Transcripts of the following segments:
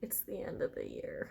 It's the end of the year.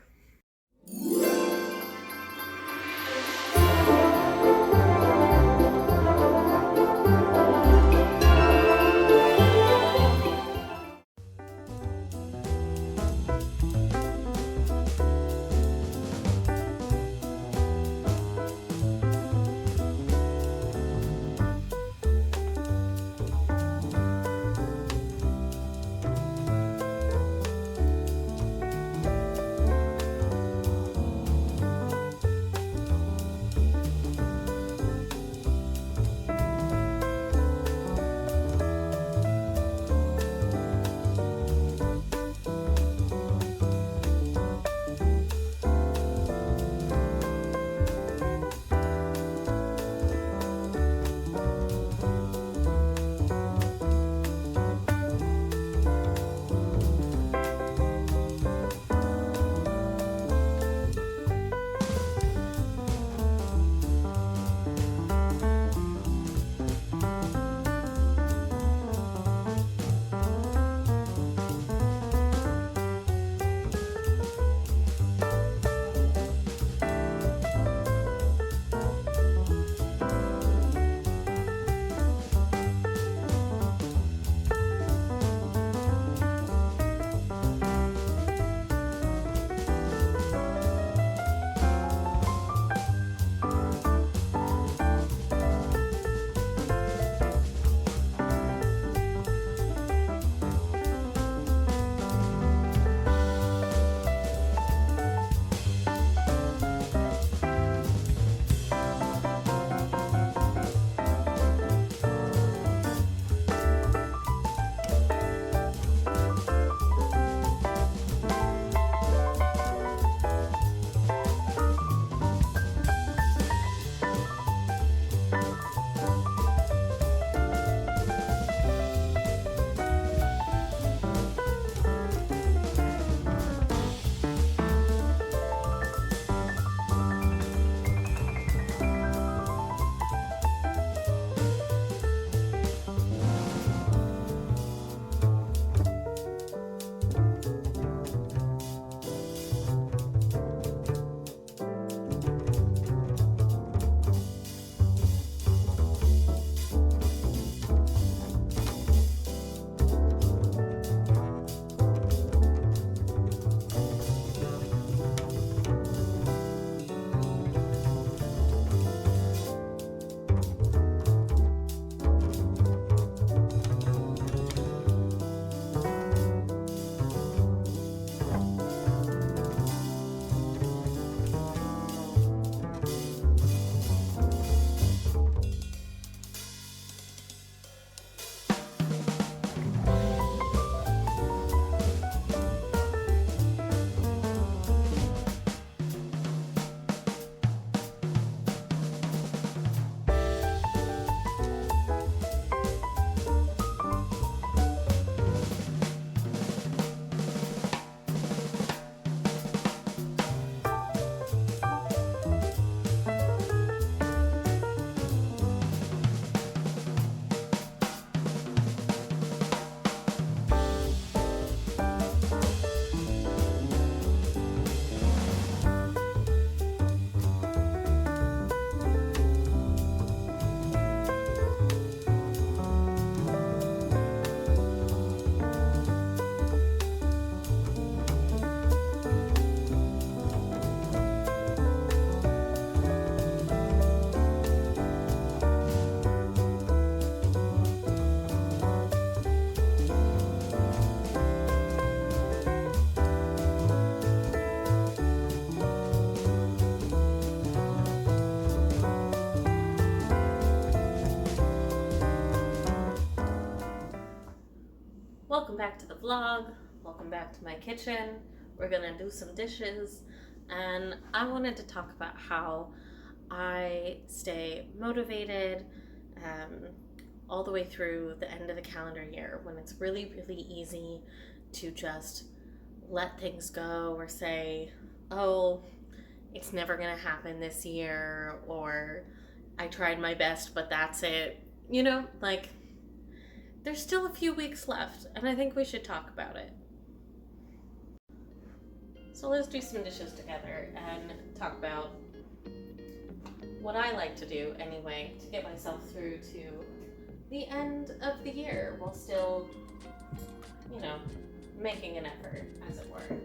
Welcome back to the vlog. Welcome back to my kitchen. We're gonna do some dishes, and I wanted to talk about how I stay motivated all the way through the end of the calendar year, when it's really, really easy to just let things go or say, oh, it's never gonna happen this year, or I tried my best, but that's it. You know, like, there's still a few weeks left, and I think we should talk about it. So let's do some dishes together and talk about what I like to do anyway to get myself through to the end of the year while still, you know, making an effort, as it were.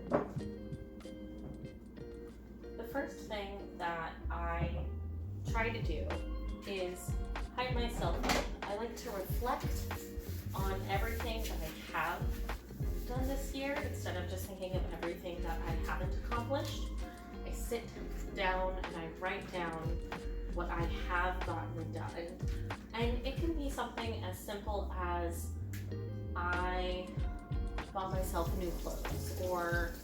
The first thing that I try to do is hype myself up. I like to reflect on everything that I have done this year instead of just thinking of everything that I haven't accomplished. I sit down and I write down what I have gotten done. And it can be something as simple as I bought myself new clothes, or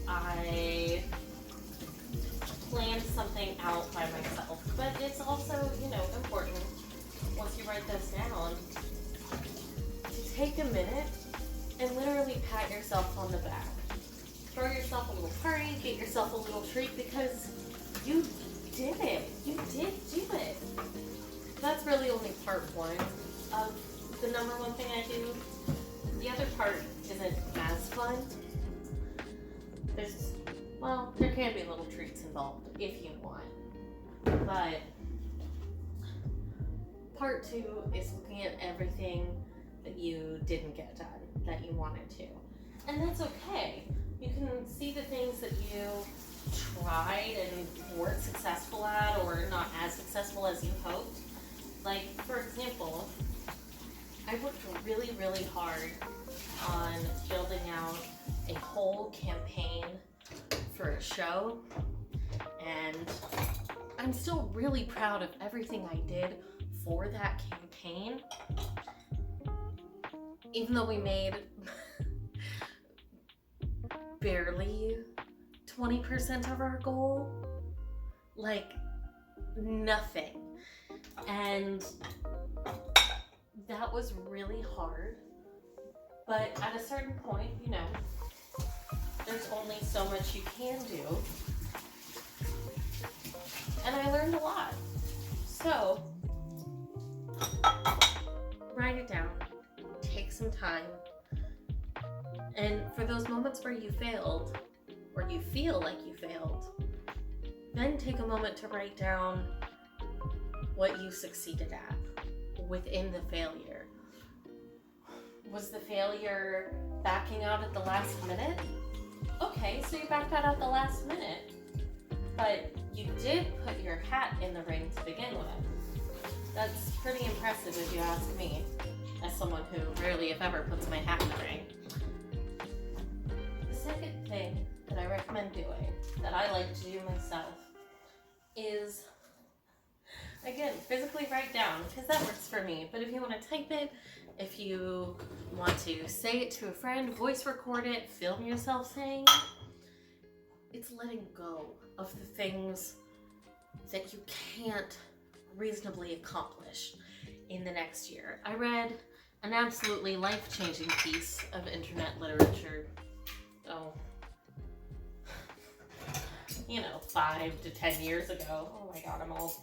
I planned something out by myself. But it's also, you know, important once you write those down to take a minute and literally pat yourself on the back. Throw yourself a little party, get yourself a little treat, because you did it. You did do it. That's really only part one of the number one thing I do. The other part isn't as fun. There can be little treats involved if you want. But part two is looking at everything that you didn't get done that you wanted to. And that's okay. You can see the things that you tried and weren't successful at, or not as successful as you hoped. Like, for example, I worked really, really hard on building out a whole campaign for a show, and I'm still really proud of everything I did for that campaign, even though we made barely 20% of our goal. Like, nothing. And that was really hard. But at a certain point, you know, there's only so much you can do. And I learned a lot. So, write it down. Take some time. And for those moments where you failed, or you feel like you failed, then take a moment to write down what you succeeded at within the failure. Was the failure backing out at the last minute? Okay, so you backed out at the last minute, but you did put your hat in the ring to begin with. That's pretty impressive if you ask me, as someone who rarely, if ever, puts my hat in the ring. The second thing that I recommend doing, that I like to do myself, is, again, physically write down, because that works for me. But if you want to type it, if you want to say it to a friend, voice record it, film yourself saying it, it's letting go of the things that you can't reasonably accomplish in the next year. I read an absolutely life-changing piece of internet literature, 5 to 10 years ago. Oh my god, I'm old.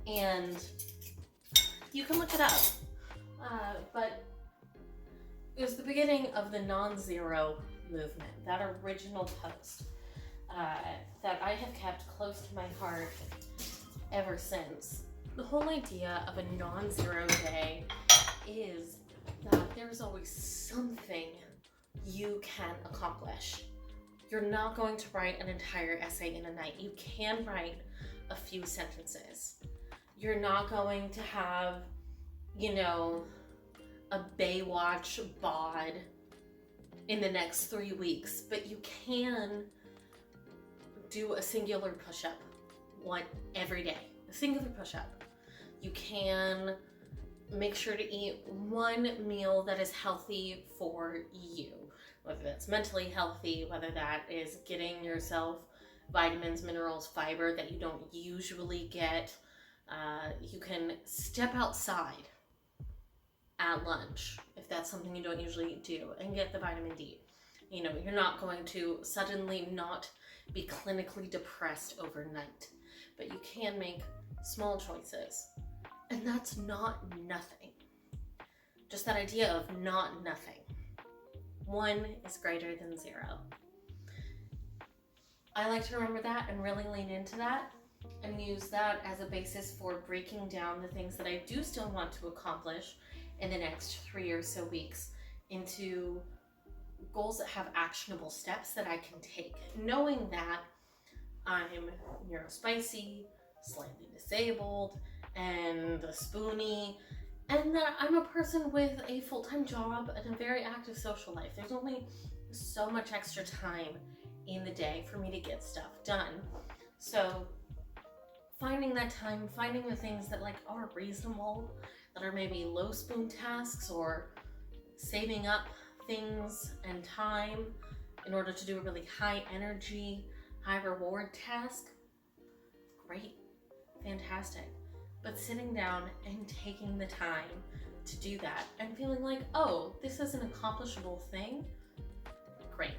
And you can look it up. But it was the beginning of the non-zero movement, that original post that I have kept close to my heart ever since. The whole idea of a non-zero day is that there's always something you can accomplish. You're not going to write an entire essay in a night. You can write a few sentences. You're not going to have, a Baywatch bod in the next 3 weeks, but you can do a singular push-up every day. A singular push-up. You can make sure to eat one meal that is healthy for you. Whether that's mentally healthy, whether that is getting yourself vitamins, minerals, fiber that you don't usually get. You can step outside at lunch if that's something you don't usually do and get the vitamin D. You're not going to suddenly not be clinically depressed overnight, but you can make small choices. And that's not nothing. Just that idea of not nothing. 1 is greater than 0. I like to remember that and really lean into that and use that as a basis for breaking down the things that I do still want to accomplish in the next 3 or so weeks into goals that have actionable steps that I can take, knowing that I'm neurospicy, slightly disabled, and a spoonie, and that I'm a person with a full-time job and a very active social life. There's only so much extra time in the day for me to get stuff done. So finding that time, finding the things that like are reasonable, that are maybe low spoon tasks, or saving up things and time in order to do a really high energy, high reward task, great, fantastic. But sitting down and taking the time to do that and feeling like, oh, this is an accomplishable thing, great.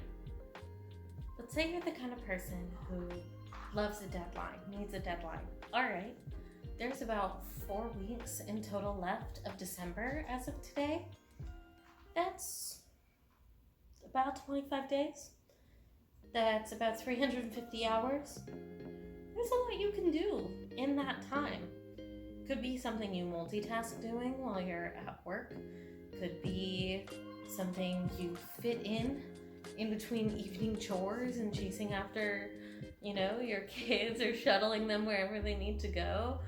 But say you're the kind of person who loves a deadline, needs a deadline. All right, there's about 4 weeks in total left of December as of today. That's about 25 days. That's about 350 hours. There's a lot you can do in that time. Could be something you multitask doing while you're at work. Could be something you fit in between evening chores and chasing after, your kids or shuttling them wherever they need to go,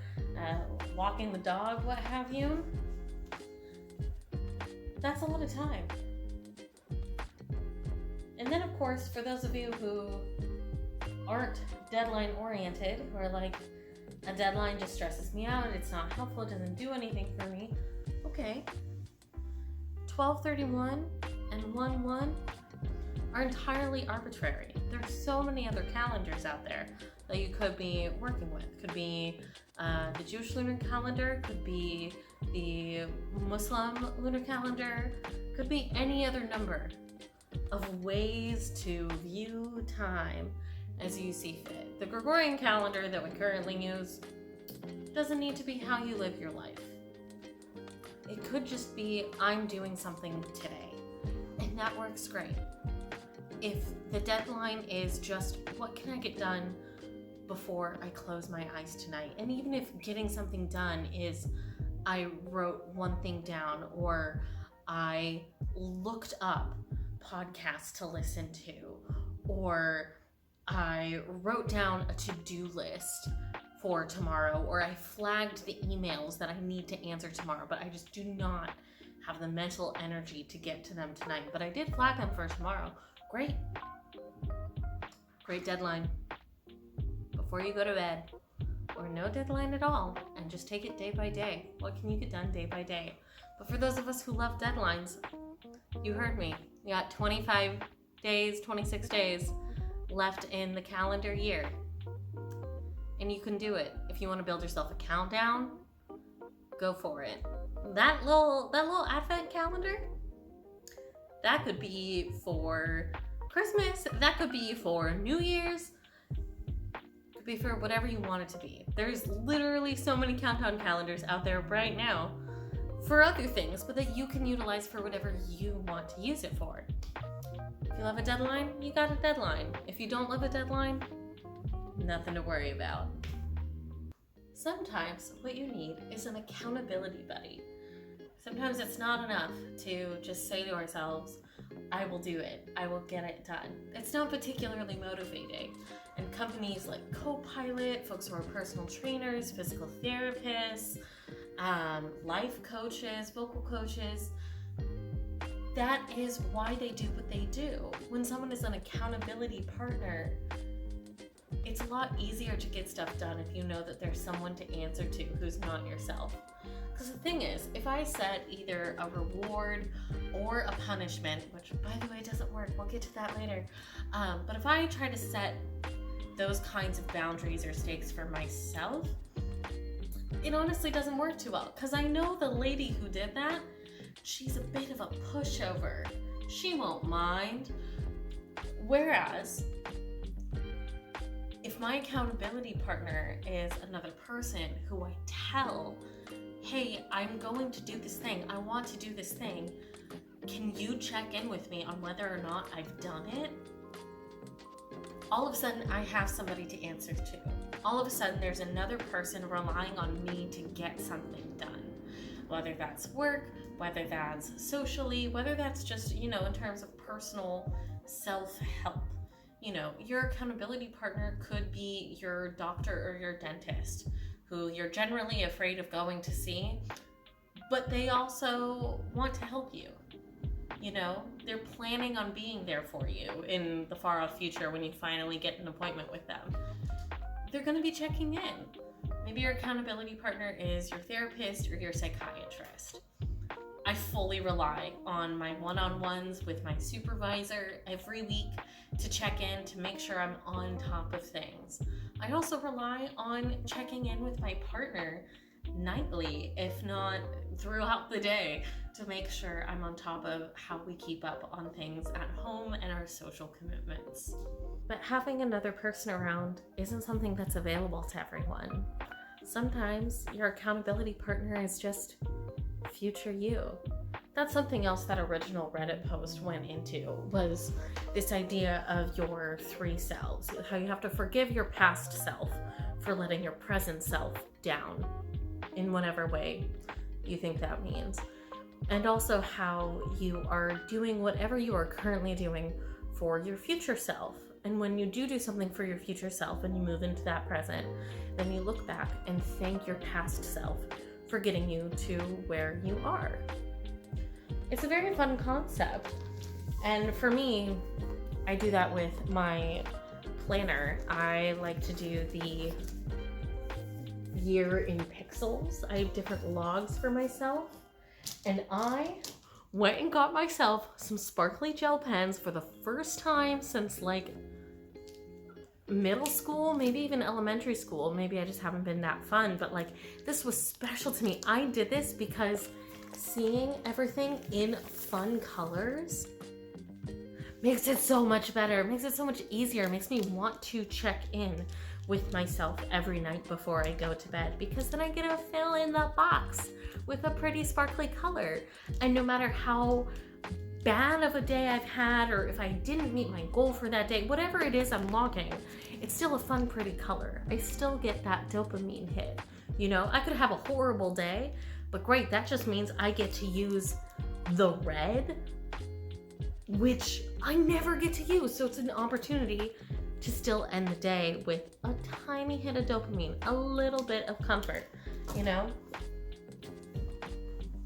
walking the dog, what have you. That's a lot of time. And then, of course, for those of you who aren't deadline oriented, who are like, a deadline just stresses me out, it's not helpful, it doesn't do anything for me. Okay. 12/31 and 1/1 are entirely arbitrary. There's so many other calendars out there that you could be working with. Could be the Jewish lunar calendar, could be the Muslim lunar calendar, could be any other number of ways to view time as you see fit. The Gregorian calendar that we currently use doesn't need to be how you live your life. It could just be, I'm doing something today, and that works great. If the deadline is just, what can I get done before I close my eyes tonight? And even if getting something done is, I wrote one thing down, or I looked up podcasts to listen to, or I wrote down a to-do list for tomorrow, or I flagged the emails that I need to answer tomorrow, but I just do not have the mental energy to get to them tonight. But I did flag them for tomorrow. Great. Great deadline. Before you go to bed, or no deadline at all, and just take it day by day. What can you get done day by day? But for those of us who love deadlines, you heard me. You got 25 days, 26 days left in the calendar year. And you can do it. If you want to build yourself a countdown, go for it. That little advent calendar, that could be for Christmas, that could be for New Year's, could be for whatever you want it to be. There's literally so many countdown calendars out there right now for other things, but that you can utilize for whatever you want to use it for. If you love a deadline, you got a deadline. If you don't love a deadline, nothing to worry about. Sometimes what you need is an accountability buddy. Sometimes it's not enough to just say to ourselves, I will do it, I will get it done. It's not particularly motivating. And companies like Copilot, folks who are personal trainers, physical therapists, life coaches, vocal coaches, that is why they do what they do. When someone is an accountability partner, it's a lot easier to get stuff done if you know that there's someone to answer to who's not yourself. Because the thing is, if I set either a reward or a punishment, which by the way doesn't work, we'll get to that later, but if I try to set those kinds of boundaries or stakes for myself, it honestly doesn't work too well. Because I know the lady who did that, she's a bit of a pushover. She won't mind. Whereas, if my accountability partner is another person who I tell, hey, I'm going to do this thing, I want to do this thing, can you check in with me on whether or not I've done it? all of a sudden I have somebody to answer to. All of a sudden there's another person relying on me to get something done. Whether that's work, whether that's socially, whether that's just, in terms of personal self-help. Your accountability partner could be your doctor or your dentist, who you're generally afraid of going to see, but they also want to help you. They're planning on being there for you in the far off future when you finally get an appointment with them. They're going to be checking in. Maybe your accountability partner is your therapist or your psychiatrist. I fully rely on my one-on-ones with my supervisor every week to check in, to make sure I'm on top of things. I also rely on checking in with my partner nightly, if not throughout the day, to make sure I'm on top of how we keep up on things at home and our social commitments. But having another person around isn't something that's available to everyone. Sometimes your accountability partner is just future you. That's something else that original Reddit post went into, was this idea of your 3 selves, how you have to forgive your past self for letting your present self down in whatever way you think that means. And also how you are doing whatever you are currently doing for your future self. And when you do something for your future self and you move into that present, then you look back and thank your past self for getting you to where you are. It's a very fun concept. And for me, I do that with my planner. I like to do the year in pixels. I have different logs for myself. And I went and got myself some sparkly gel pens for the first time since like middle school, maybe even elementary school. Maybe I just haven't been that fun, but like this was special to me. I did this because seeing everything in fun colors makes it so much better, makes it so much easier, makes me want to check in with myself every night before I go to bed, because then I get to fill in the box with a pretty sparkly color. And no matter how bad of a day I've had, or if I didn't meet my goal for that day, whatever it is I'm logging, it's still a fun, pretty color. I still get that dopamine hit. I could have a horrible day, but great, that just means I get to use the red, which I never get to use. So it's an opportunity to still end the day with a tiny hit of dopamine, a little bit of comfort,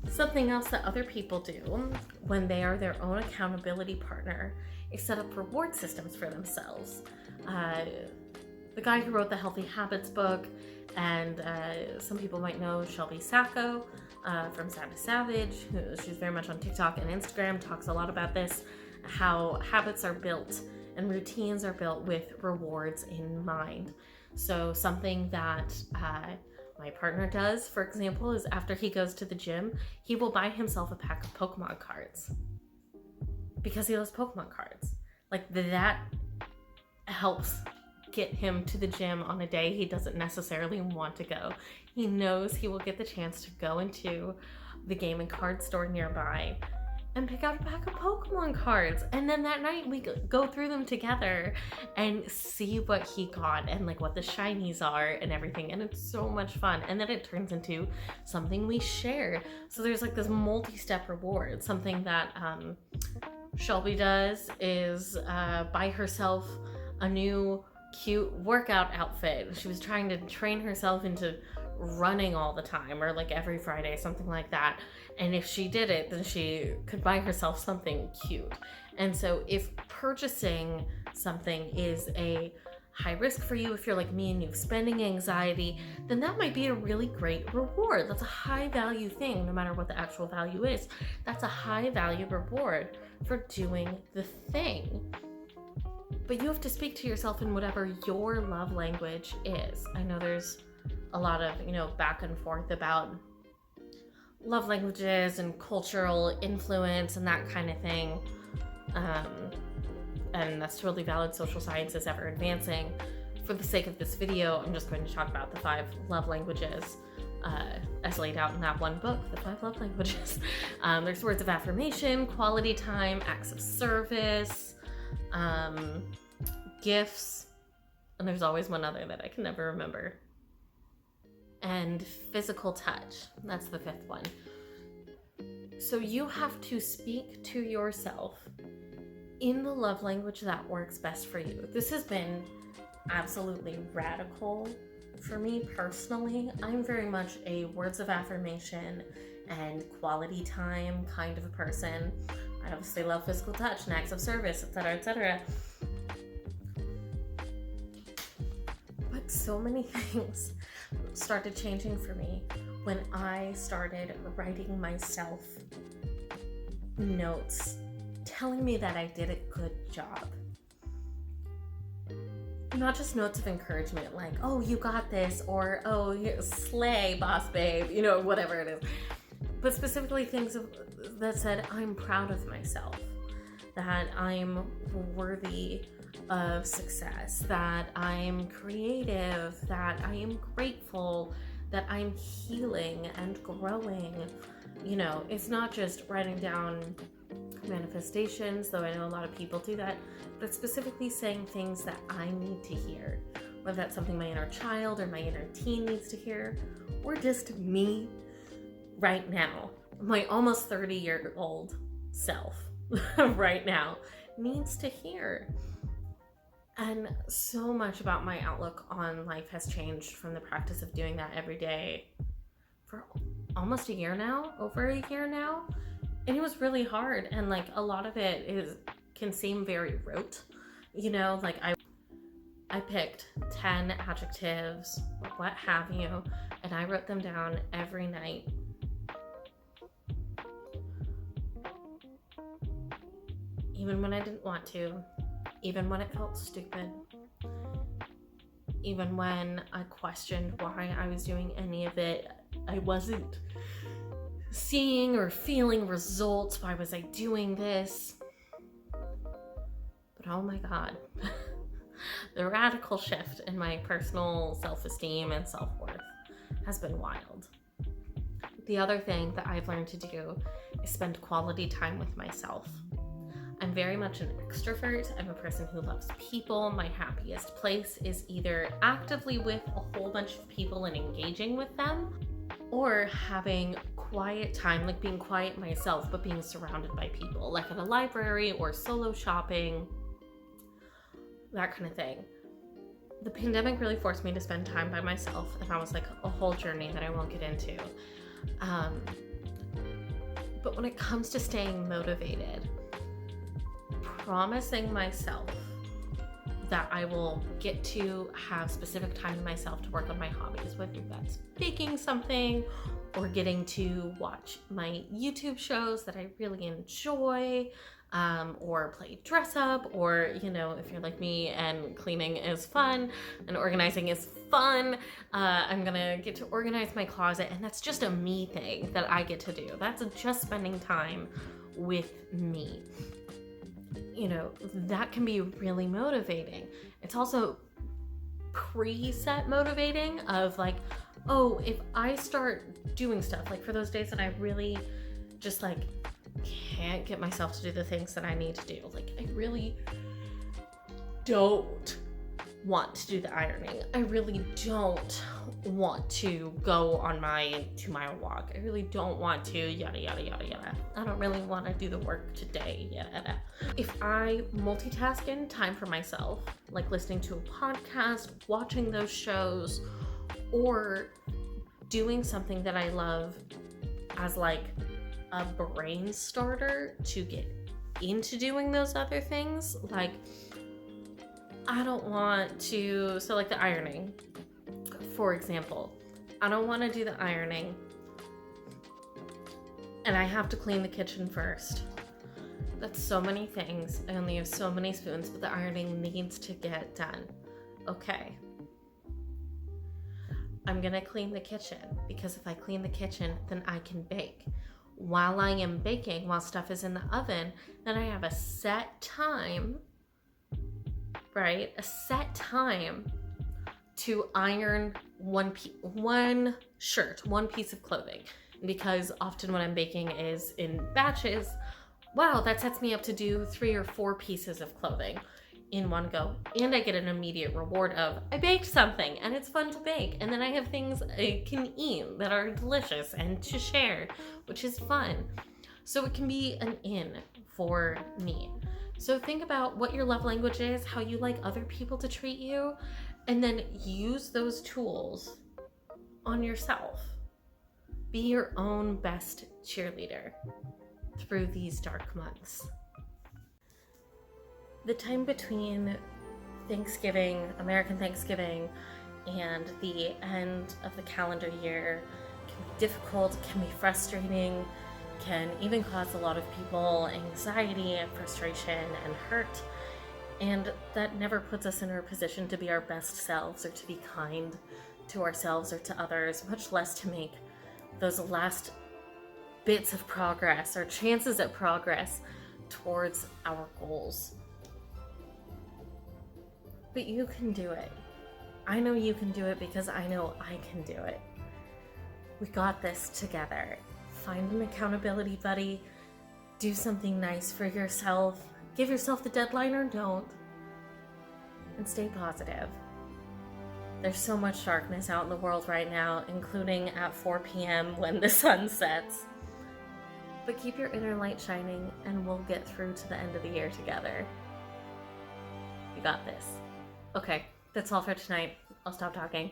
Something else that other people do when they are their own accountability partner is set up reward systems for themselves. The guy who wrote the Healthy Habits book, and some people might know Shelby Sacco from Sad to Savage, she's very much on TikTok and Instagram, talks a lot about this, how habits are built and routines are built with rewards in mind. So something that my partner does, for example, is after he goes to the gym, he will buy himself a pack of Pokemon cards because he loves Pokemon cards. Like that helps get him to the gym on a day he doesn't necessarily want to go. He knows he will get the chance to go into the game and card store nearby and pick out a pack of Pokemon cards. And then that night we go through them together and see what he got and like what the shinies are and everything. And it's so much fun. And then it turns into something we share. So there's like this multi-step reward. Something that Shelby does is buy herself a new cute workout outfit. She was trying to train herself into running all the time, or like every Friday, something like that. And if she did it, then she could buy herself something cute. And so if purchasing something is a high risk for you, if you're like me and you have spending anxiety, then that might be a really great reward. That's a high value thing, no matter what the actual value is. That's a high value reward for doing the thing. But you have to speak to yourself in whatever your love language is. I know there's a lot of, back and forth about love languages and cultural influence and that kind of thing. And that's totally valid. Social science is ever advancing. For the sake of this video, I'm just going to talk about the 5 love languages as laid out in that one book, The 5 Love Languages. There's words of affirmation, quality time, acts of service, gifts, and there's always one other that I can never remember. And physical touch. That's the fifth one. So you have to speak to yourself in the love language that works best for you. This has been absolutely radical for me personally. I'm very much a words of affirmation and quality time kind of a person. I obviously love physical touch and acts of service, etc., etc. But so many things started changing for me when I started writing myself notes telling me that I did a good job. Not just notes of encouragement like, oh, you got this, or oh, slay, boss babe, you know, whatever it is. But specifically things that said, I'm proud of myself, that I'm worthy of success, that I'm creative, that I am grateful, that I'm healing and growing. You know, it's not just writing down manifestations, though I know a lot of people do that, but specifically saying things that I need to hear, whether that's something my inner child or my inner teen needs to hear, or just me right now, my almost 30-year-old self right now needs to hear. And so much about my outlook on life has changed from the practice of doing that every day for almost a year now, over a year now. And it was really hard. And like a lot of it can seem very rote, you know, like I picked 10 adjectives, what have you, and I wrote them down every night. Even when I didn't want to, even when it felt stupid, even when I questioned why I was doing any of it, I wasn't seeing or feeling results. Why was I doing this? But oh my God, the radical shift in my personal self-esteem and self-worth has been wild. The other thing that I've learned to do is spend quality time with myself. I'm very much an extrovert. I'm a person who loves people. My happiest place is either actively with a whole bunch of people and engaging with them, or having quiet time, like being quiet myself, but being surrounded by people, like at a library or solo shopping, that kind of thing. The pandemic really forced me to spend time by myself, and that was like a whole journey that I won't get into. But when it comes to staying motivated, promising myself that I will get to have specific time to myself to work on my hobbies, whether that's baking something or getting to watch my YouTube shows that I really enjoy, or play dress up, or, you know, if you're like me and cleaning is fun and organizing is fun, I'm gonna get to organize my closet, and that's just a me thing that I get to do. That's just spending time with me. You know, that can be really motivating. It's also preset motivating of like, oh, if I start doing stuff, like for those days that I really just like can't get myself to do the things that I need to do, like I really don't want to do the ironing, I really don't want to go on my 2-mile walk, I really don't want to yada yada yada yada, I don't really want to do the work today, yada. If I multitask in time for myself, like listening to a podcast, watching those shows, or doing something that I love as like a brain starter to get into doing those other things, like I don't want to, so like the ironing, for example, I don't want to do the ironing and I have to clean the kitchen first. That's so many things. I only have so many spoons, but the ironing needs to get done. Okay. I'm gonna clean the kitchen, because if I clean the kitchen, then I can bake. While I am baking, while stuff is in the oven, then I have a set time, right? A set time to iron one shirt, one piece of clothing. Because often when I'm baking is in batches, wow, that sets me up to do 3 or 4 pieces of clothing in one go, and I get an immediate reward of I baked something and it's fun to bake, and then I have things I can eat that are delicious and to share, which is fun. So it can be an in for me. So think about what your love language is, how you like other people to treat you, and then use those tools on yourself. Be your own best cheerleader through these dark months. The time between Thanksgiving, American Thanksgiving, and the end of the calendar year can be difficult, can be frustrating, can even cause a lot of people anxiety and frustration and hurt. And that never puts us in a position to be our best selves or to be kind to ourselves or to others, much less to make those last bits of progress or chances at progress towards our goals. But you can do it. I know you can do it because I know I can do it. We got this together. Find an accountability buddy. Do something nice for yourself. Give yourself the deadline or don't. And stay positive. There's so much darkness out in the world right now, including at 4 p.m. when the sun sets. But keep your inner light shining and we'll get through to the end of the year together. You got this. Okay, that's all for tonight. I'll stop talking.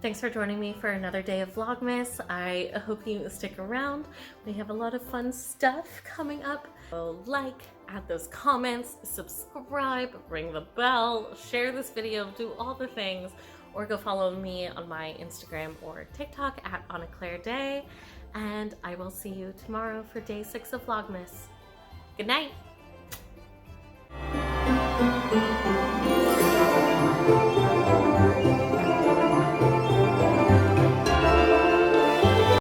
Thanks for joining me for another day of Vlogmas. I hope you stick around. We have a lot of fun stuff coming up. So like, add those comments, subscribe, ring the bell, share this video, do all the things, or go follow me on my Instagram or TikTok at @AnnaClaireDay. And I will see you tomorrow for day 6 of Vlogmas. Good night.